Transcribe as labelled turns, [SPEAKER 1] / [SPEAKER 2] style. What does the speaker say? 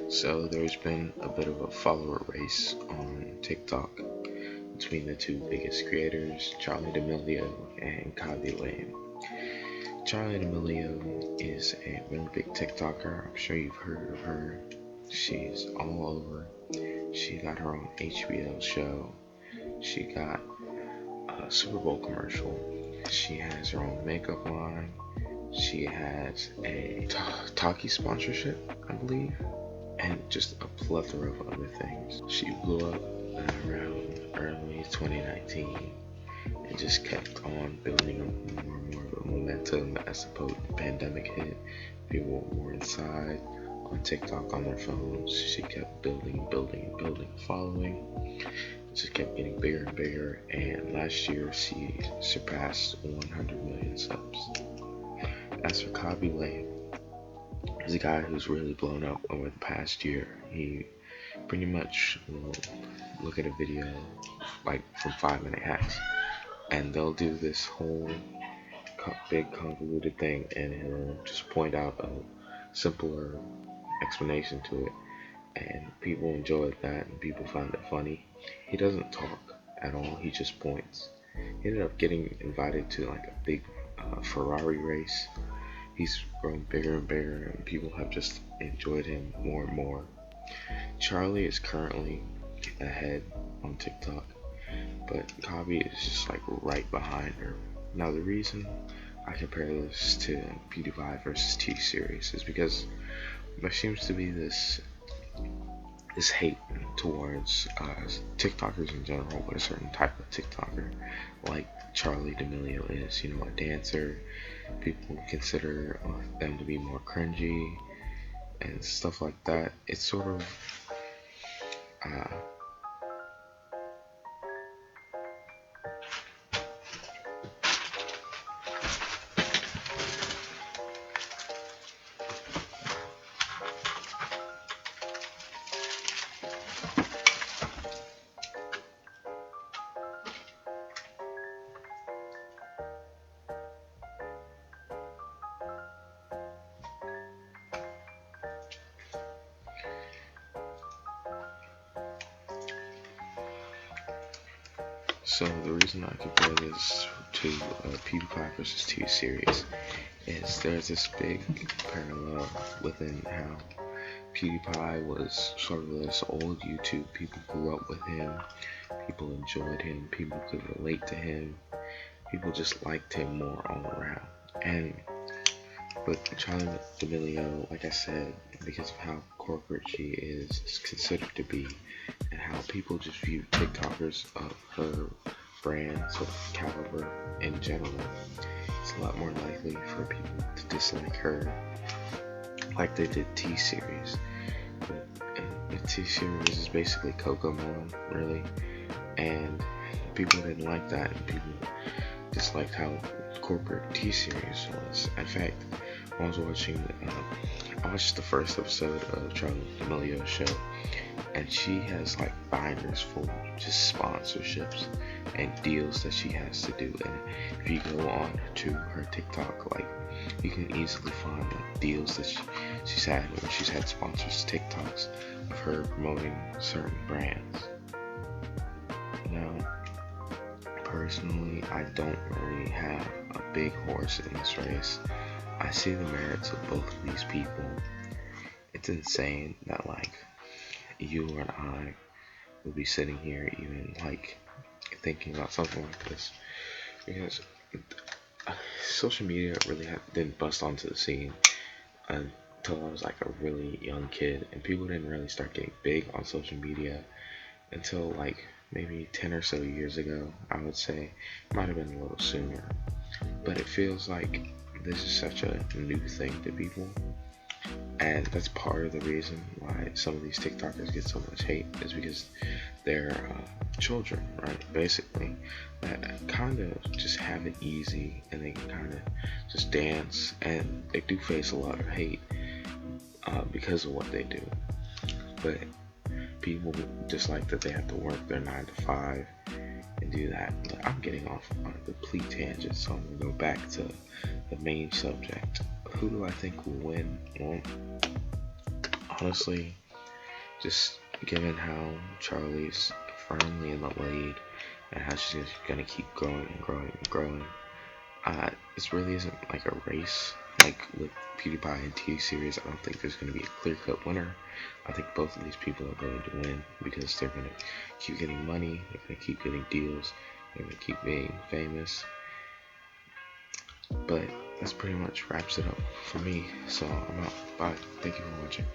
[SPEAKER 1] So there's been a bit of a follower race on TikTok between the two biggest creators, Charli D'Amelio and Khaby. Charli D'Amelio is a really big TikToker. I'm sure you've heard of her. She's all over. She got her own HBO show. She got a Super Bowl commercial. She has her own makeup line. She has a Taki sponsorship, I believe, and just a plethora of other things. She blew up around early 2019 and just kept on building up more and more of a momentum as the pandemic hit. People were more inside on TikTok on their phones. She kept building and building and building a following. It just kept getting bigger and bigger, and last year she surpassed 100 million subs. As for Khaby, he's a guy who's really blown up over the past year. He pretty much will look at a video like from 5-minute hacks, and they'll do this whole big convoluted thing, and he'll just point out a simpler explanation to it, and people enjoyed that, and people found it funny. He doesn't talk at all. He just points. He ended up getting invited to like a big Ferrari race. He's growing bigger and bigger, and people have just enjoyed him more and more. Charli is currently ahead on TikTok, but Khaby is just like right behind her. Now the reason I compare this to Pewdiepie versus TSeries is because there seems to be this hate towards TikTokers in general, but a certain type of TikToker, like Charli D'Amelio is, a dancer. People consider them to be more cringy and stuff like that. It's sort of uh, so the reason I compare this to Pewdiepie versus TSeries is there's this big parallel within how PewDiePie was sort of this old YouTube. People grew up with him. People enjoyed him. People could relate to him. People just liked him more all around. And but Charli D'Amelio, like I said, because of how corporate she is considered to be, and how people just view TikTokers of her brand, sort of caliber in general, it's a lot more likely for people to dislike her, like they did TSeries. But TSeries is basically Cocomelon, really, and people didn't like that, and people disliked how corporate TSeries was. In fact, I was watching, I watched the first episode of Charli D'Amelio's show, and she has like binders full of just sponsorships and deals that she has to do. And if you go on to her TikTok, like you can easily find like deals that she's had, where she's had sponsors TikToks of her promoting certain brands. Now, personally, I don't really have a big horse in this race. I see the merits of both of these people. It's insane that like you and I would be sitting here even like thinking about something like this, because social media really didn't bust onto the scene until I was like a really young kid, and people didn't really start getting big on social media until like maybe 10 or so years ago. I would say it might have been a little sooner, but it feels like this is such a new thing to people, and that's part of the reason why some of these TikTokers get so much hate, is because they're children, right? Basically, that kind of just have it easy, and they can kind of just dance, and they do face a lot of hate because of what they do. But people just like that they have to work their 9 to 5 and do that. But I'm getting off on a complete tangent, so I'm gonna go back to the main subject. Who do I think will win? Well, honestly, Just given how Charli's firmly in the lead and how she's gonna keep growing and growing and growing, this really isn't like a race. Like with PewDiePie and TSeries, I don't think there's going to be a clear-cut winner. I think both of these people are going to win because they're going to keep getting money, they're going to keep getting deals, they're going to keep being famous. But that's pretty much wraps it up for me. So I'm out. Bye. Thank you for watching.